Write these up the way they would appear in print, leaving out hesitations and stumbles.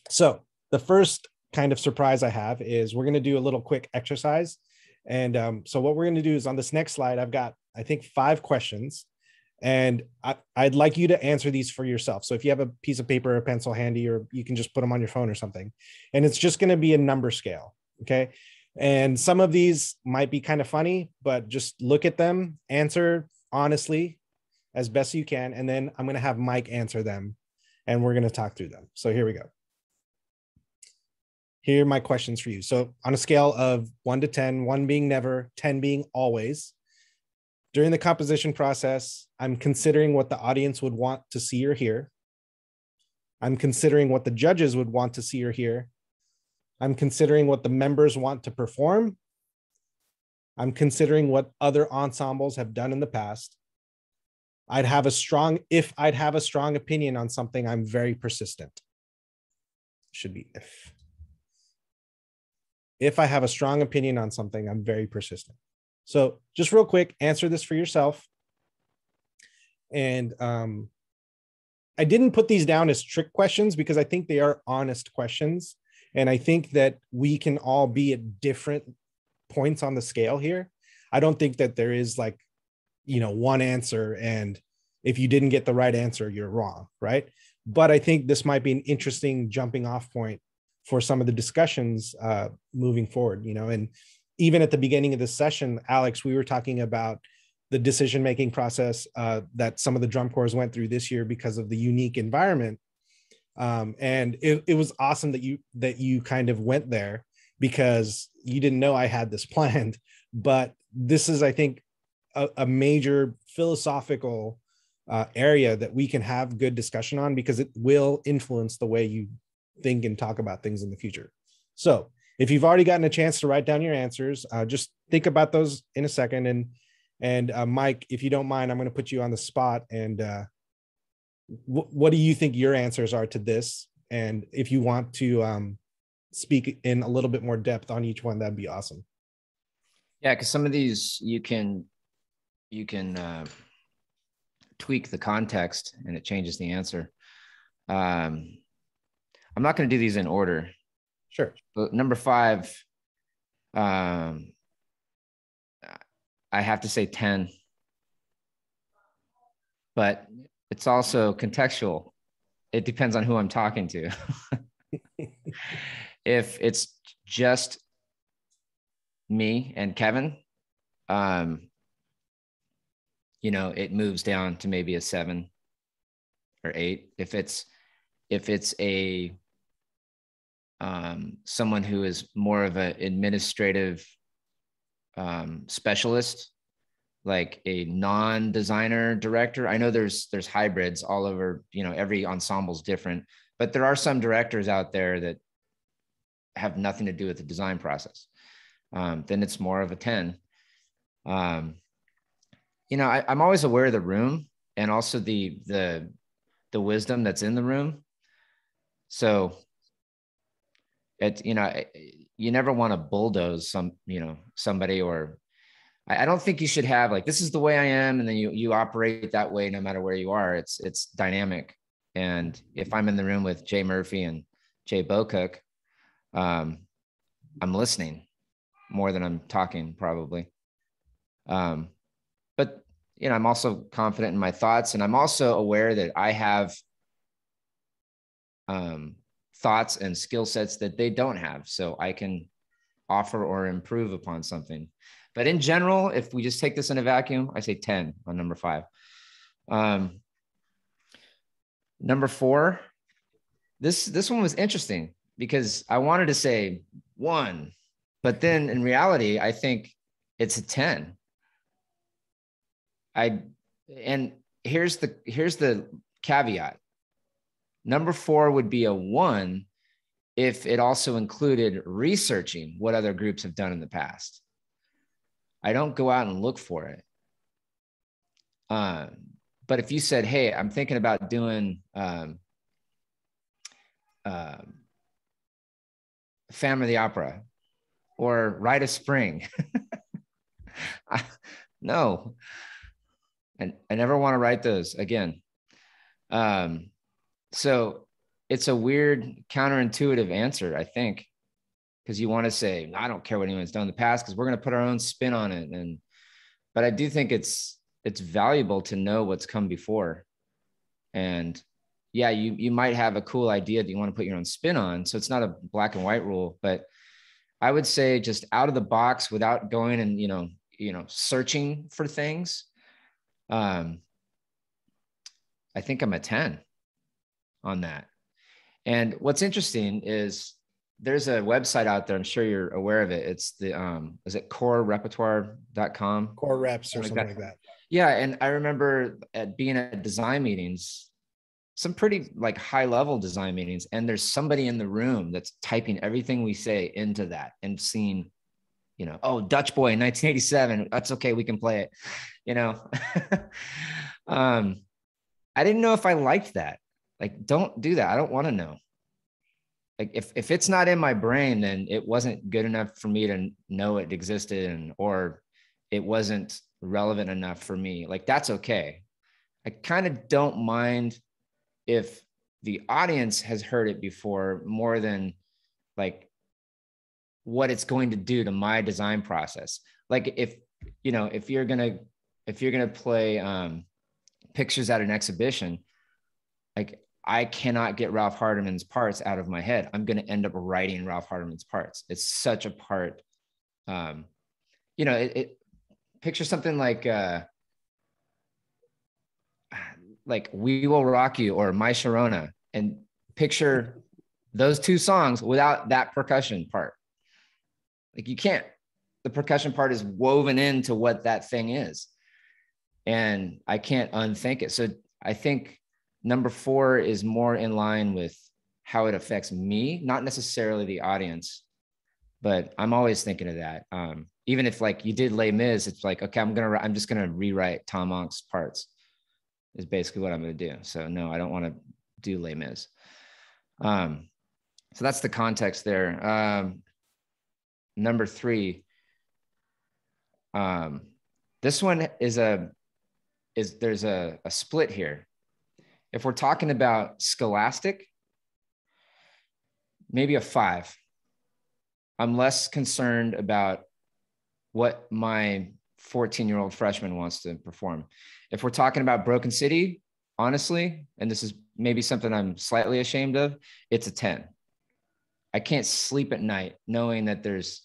So the first kind of surprise I have is we're going to do a little quick exercise. And so what we're going to do is on this next slide, I've got, I think, 5 questions. And I'd like you to answer these for yourself. So if you have a piece of paper or a pencil handy, or you can just put them on your phone or something. And it's just going to be a number scale. Okay. And some of these might be kind of funny, but just look at them, answer honestly as best you can. And then I'm going to have Mike answer them and we're going to talk through them. So here we go. Here are my questions for you. So on a scale of 1 to 10, 1 being never, 10 being always, during the composition process, I'm considering what the audience would want to see or hear. I'm considering what the judges would want to see or hear. I'm considering what the members want to perform. I'm considering what other ensembles have done in the past. If I'd have a strong opinion on something, I'm very persistent. Should be if. If I have a strong opinion on something, I'm very persistent. So just real quick, answer this for yourself. And I didn't put these down as trick questions because I think they are honest questions. And I think that we can all be at different points on the scale here. I don't think that there is like, one answer. And if you didn't get the right answer, you're wrong, right? But I think this might be an interesting jumping off point for some of the discussions moving forward, and even at the beginning of this session, Alex, we were talking about the decision-making process that some of the drum corps went through this year because of the unique environment. And it was awesome that you kind of went there because you didn't know I had this planned, but this is, I think, a major philosophical area that we can have good discussion on because it will influence the way you think and talk about things in the future. So if you've already gotten a chance to write down your answers, just think about those in a second. And Mike, if you don't mind, I'm going to put you on the spot. And what do you think your answers are to this? And if you want to speak in a little bit more depth on each one, that'd be awesome. Yeah, because some of these you can tweak the context and it changes the answer. I'm not going to do these in order. Sure. But number 5, I have to say 10, but it's also contextual. It depends on who I'm talking to. If it's just me and Kevin, it moves down to maybe a 7 or 8. If it's a someone who is more of an administrative specialist, like a non-designer director. I know there's hybrids all over, every ensemble's different, but there are some directors out there that have nothing to do with the design process. Then it's more of a 10. I'm always aware of the room and also the wisdom that's in the room. So you never want to bulldoze somebody, or I don't think you should have like, this is the way I am. And then you operate that way, no matter where you are. It's dynamic. And if I'm in the room with Jay Murphy and Jay Bocook, I'm listening more than I'm talking probably. But I'm also confident in my thoughts, and I'm also aware that I have thoughts and skill sets that they don't have. So I can offer or improve upon something. But in general, if we just take this in a vacuum, I say 10 on number 5. Number 4, this one was interesting because I wanted to say 1, but then in reality, I think it's a 10. And here's the caveat. Number 4 would be a 1 if it also included researching what other groups have done in the past. I don't go out and look for it. But if you said, hey, I'm thinking about doing Phantom of the Opera or Rite of Spring, no, and I never want to write those again. So it's a weird counterintuitive answer, I think, because you want to say, I don't care what anyone's done in the past because we're going to put our own spin on it. But I do think it's valuable to know what's come before. And yeah, you might have a cool idea that you want to put your own spin on. So it's not a black and white rule, but I would say just out of the box without going and, searching for things. I think I'm a 10 on that. And what's interesting is there's a website out there. I'm sure you're aware of it. It's the, is it corerepertoire.com? Core reps or something like that. Yeah. And I remember being at design meetings, some pretty like high level design meetings, and there's somebody in the room that's typing everything we say into that and seeing, oh, Dutch Boy in 1987. That's okay. We can play it, I didn't know if I liked that. Like, don't do that. I don't want to know. Like if it's not in my brain, then it wasn't good enough for me to know it existed, or it wasn't relevant enough for me. Like, that's okay. I kind of don't mind if the audience has heard it before more than like what it's going to do to my design process. Like if you're going to play pictures at an exhibition, like I cannot get Ralph Hardiman's parts out of my head. I'm going to end up writing Ralph Hardiman's parts. It's such a part. Picture something like We Will Rock You or My Sharona, and picture those two songs without that percussion part. Like, you can't. The percussion part is woven into what that thing is, and I can't unthink it. So I think number 4 is more in line with how it affects me, not necessarily the audience, but I'm always thinking of that. Even if like you did Les Mis, it's like, okay, I'm just gonna rewrite Tom Monk's parts is basically what I'm gonna do. So no, I don't want to do Les Mis. So that's the context there. Number 3. This one is there's a split here. If we're talking about scholastic, maybe a 5. I'm less concerned about what my 14-year-old freshman wants to perform. If we're talking about Broken City, honestly, and this is maybe something I'm slightly ashamed of, it's a 10. I can't sleep at night knowing that there's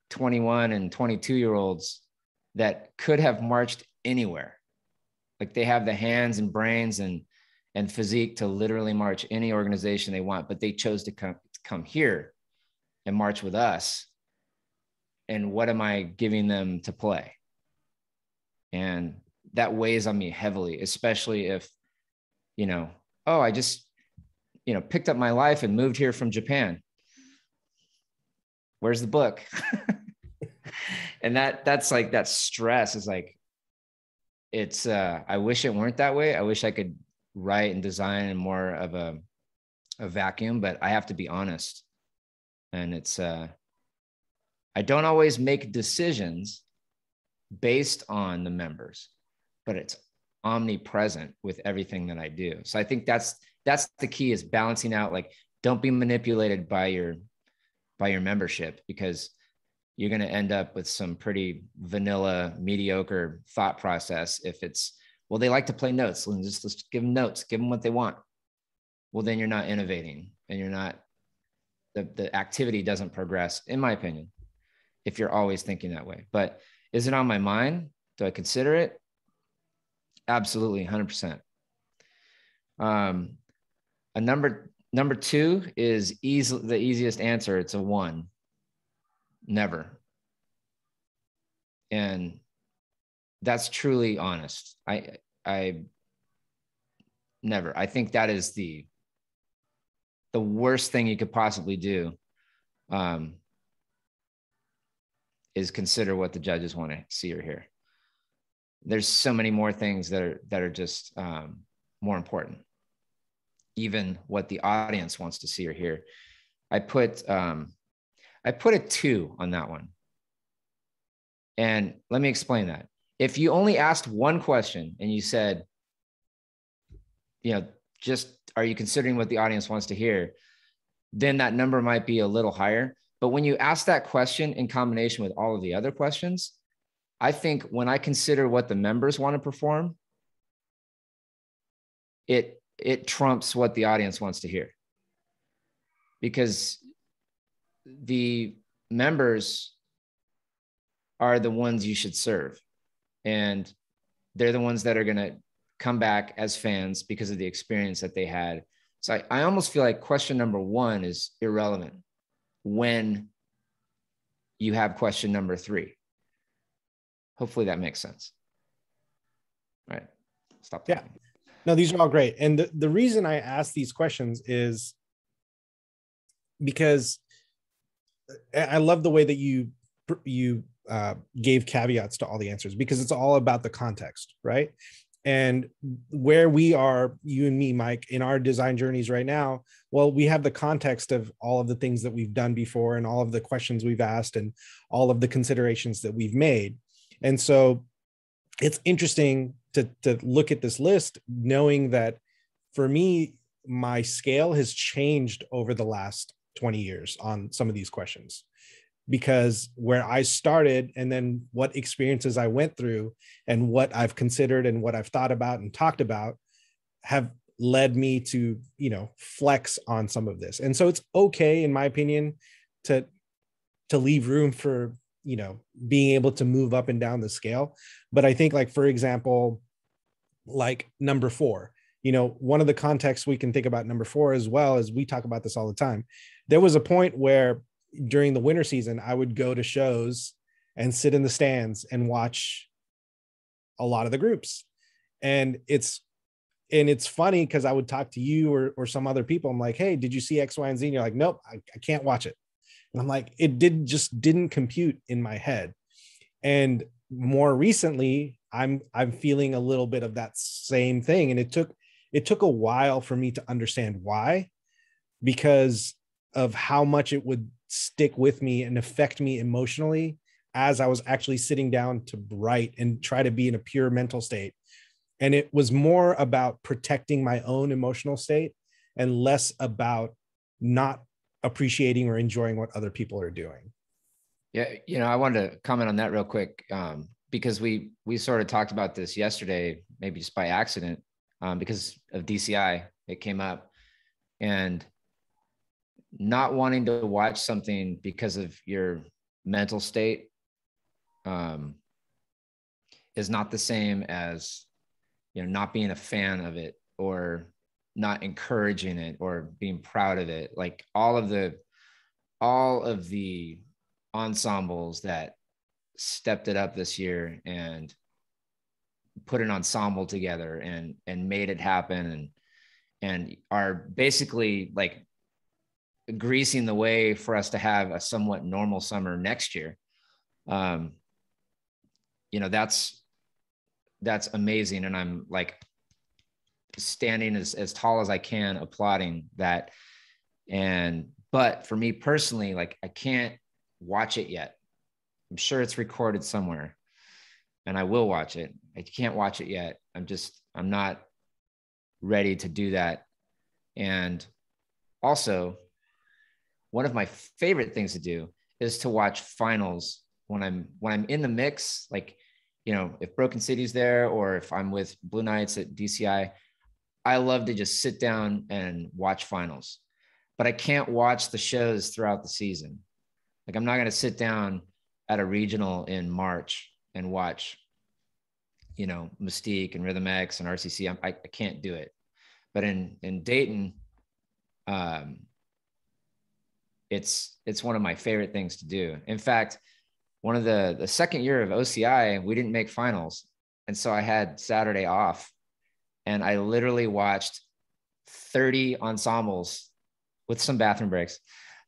21 and 22-year-olds that could have marched anywhere. Like, they have the hands and brains and physique to literally march any organization they want, but they chose to come here and march with us. And what am I giving them to play? And that weighs on me heavily, especially if, I just, picked up my life and moved here from Japan. Where's the book? And that's like, that stress is like, it's, I wish it weren't that way. I wish I could write and design in more of a vacuum, but I have to be honest. And it's, I don't always make decisions based on the members, but it's omnipresent with everything that I do. So I think that's the key, is balancing out, like, don't be manipulated by your membership, because you're going to end up with some pretty vanilla, mediocre thought process. If it's, well, they like to play notes, let's give them notes, give them what they want. Well, then you're not innovating, and you're not, the activity doesn't progress, in my opinion, if you're always thinking that way. But is it on my mind? Do I consider it? Absolutely, 100%. A number 2 is the easiest answer. It's a 1. Never. And that's truly honest. I never. I think that is the worst thing you could possibly do, is consider what the judges want to see or hear. There's so many more things that are just more important, even what the audience wants to see or hear. I put a 2 on that one. And let me explain that. If you only asked one question and you said, just, are you considering what the audience wants to hear? Then that number might be a little higher. But when you ask that question in combination with all of the other questions, I think when I consider what the members want to perform, it trumps what the audience wants to hear. Because the members are the ones you should serve. And they're the ones that are going to come back as fans because of the experience that they had. So I almost feel like question number one is irrelevant when you have question number three. Hopefully that makes sense. All right. Stop talking. Yeah. No, these are all great. And the reason I ask these questions is because I love the way that you gave caveats to all the answers, because it's all about the context, right? And where we are, you and me, Mike, in our design journeys right now, well, we have the context of all of the things that we've done before and all of the questions we've asked and all of the considerations that we've made. And so it's interesting to look at this list, knowing that for me, my scale has changed over the last 20 years on some of these questions, because where I started and then what experiences I went through and what I've considered and what I've thought about and talked about have led me to, flex on some of this. And so it's okay, in my opinion, to leave room for, being able to move up and down the scale. But I think, like, for example, like number 4, one of the contexts we can think about number 4 as well, as we talk about this all the time. There was a point where during the winter season, I would go to shows and sit in the stands and watch a lot of the groups. And it's funny because I would talk to you or some other people. I'm like, hey, did you see X, Y, and Z? And you're like, nope, I can't watch it. And I'm like, it didn't compute in my head. And more recently, I'm feeling a little bit of that same thing. And it took a while for me to understand why, because of how much it would stick with me and affect me emotionally as I was actually sitting down to write and try to be in a pure mental state. And it was more about protecting my own emotional state and less about not appreciating or enjoying what other people are doing. Yeah. I wanted to comment on that real quick, because we sort of talked about this yesterday, maybe just by accident, because of DCI, it came up. And not wanting to watch something because of your mental state is not the same as, not being a fan of it or not encouraging it or being proud of it. Like all of the ensembles that stepped it up this year and put an ensemble together and made it happen and are basically like greasing the way for us to have a somewhat normal summer next year. That's amazing. And I'm like standing as tall as I can, applauding that. But for me personally, like I can't watch it yet. I'm sure it's recorded somewhere and I will watch it. I can't watch it yet. I'm not ready to do that. And also, one of my favorite things to do is to watch finals when I'm in the mix, like, if Broken City's there or if I'm with Blue Knights at DCI, I love to just sit down and watch finals, but I can't watch the shows throughout the season. Like I'm not going to sit down at a regional in March and watch, Mystique and Rhythm X and RCC. I can't do it. But in Dayton, it's one of my favorite things to do. In fact, one of the second year of OCI, we didn't make finals. And so I had Saturday off and I literally watched 30 ensembles with some bathroom breaks,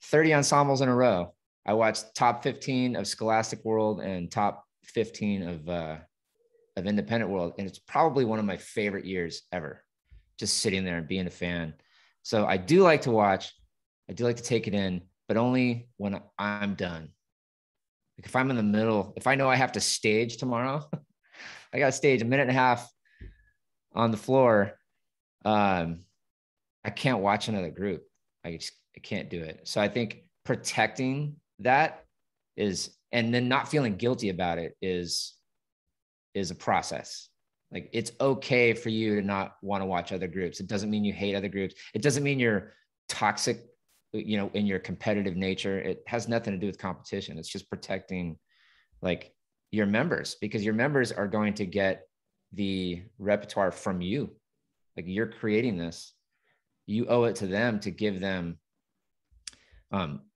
30 ensembles in a row. I watched top 15 of Scholastic World and top 15 of Independent World. And it's probably one of my favorite years ever, just sitting there and being a fan. So I do like to watch. I do like to take it in, but only when I'm done. Like if I'm in the middle, if I know I have to stage tomorrow, I got to stage a minute and a half on the floor. I can't watch another group. I can't do it. So I think protecting that is, and then not feeling guilty about it is a process. Like, it's okay for you to not want to watch other groups. It doesn't mean you hate other groups. It doesn't mean you're toxic, you know, in your competitive nature. It has nothing to do with competition. It's just protecting like your members, because your members are going to get the repertoire from you. Like, you're creating this. You owe it to them to give them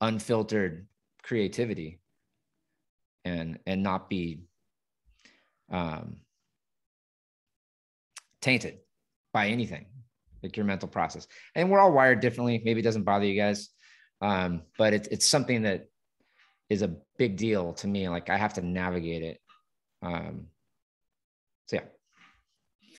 unfiltered creativity and not be tainted by anything, like your mental process. And we're all wired differently. Maybe it doesn't bother you guys, but it's something that is a big deal to me. Like, I have to navigate it. So yeah.